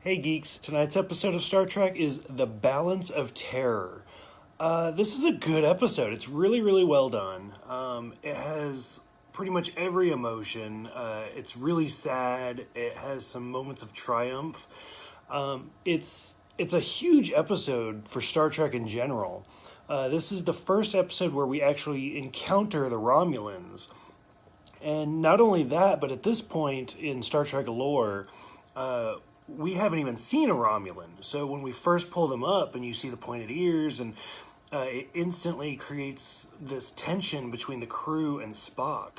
Hey geeks, tonight's episode of Star Trek is The Balance of Terror. This is a good episode. It's really well done. It has pretty much every emotion. It's really sad. It has some moments of triumph. It's a huge episode for Star Trek in general. This is the first episode where we actually encounter the Romulans. And not only that, but at this point in Star Trek lore, we haven't even seen a Romulan. So when we first pull them up and you see the pointed ears, and it instantly creates this tension between the crew and Spock.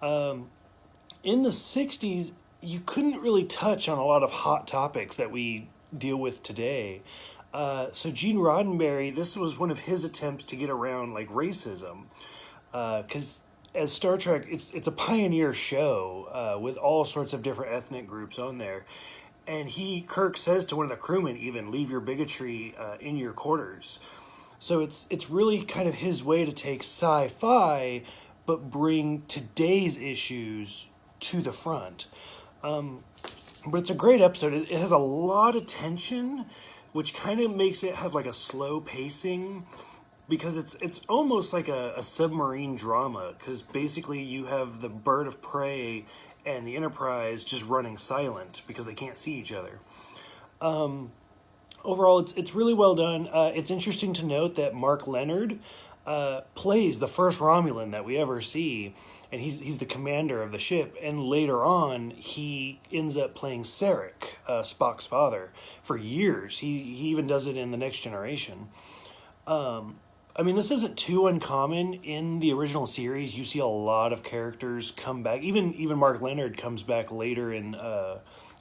In the 60s, you couldn't really touch on a lot of hot topics that we deal with today. So Gene Roddenberry, this was one of his attempts to get around like racism. Because as Star Trek, it's a pioneer show with all sorts of different ethnic groups on there. And Kirk says to one of the crewmen even, leave your bigotry in your quarters. So it's really kind of his way to take sci-fi, but bring today's issues to the front. But it's a great episode. It has a lot of tension, which kind of makes it have like a slow pacing, because it's almost like a submarine drama, because basically you have the bird of prey and the Enterprise just running silent because they can't see each other. Overall, it's really well done. It's interesting to note that Mark Lenard plays the first Romulan that we ever see, and he's the commander of the ship, and later on he ends up playing Sarek, Spock's father, for years. He even does it in The Next Generation. I mean, this isn't too uncommon. In the original series, you see a lot of characters come back. Even Mark Lenard comes back later in, I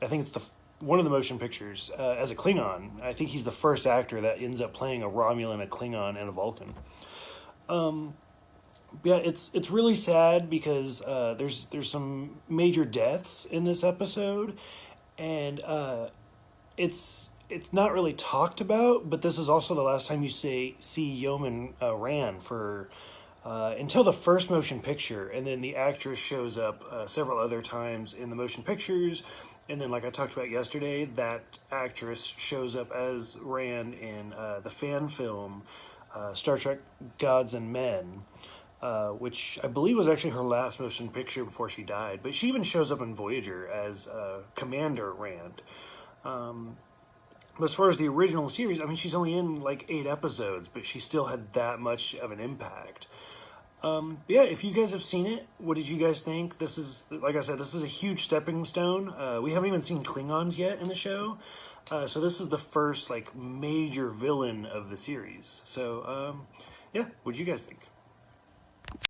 think it's one of the motion pictures, as a Klingon. I think he's the first actor that ends up playing a Romulan, a Klingon, and a Vulcan. Yeah, it's really sad because there's some major deaths in this episode, and it's not really talked about, but this is also the last time you see Yeoman Rand for until the first motion picture, and then the actress shows up several other times in the motion pictures, and then like I talked about yesterday, that actress shows up as Rand in the fan film Star Trek Gods and Men, which I believe was actually her last motion picture before she died, but she even shows up in Voyager as Commander Rand. But as far as the original series, I mean, she's only in like 8 episodes, but she still had that much of an impact. Yeah, if you guys have seen it, what did you guys think? This is, like I said, this is a huge stepping stone. We haven't even seen Klingons yet in the show. So this is the first like major villain of the series. So, yeah, what did you guys think?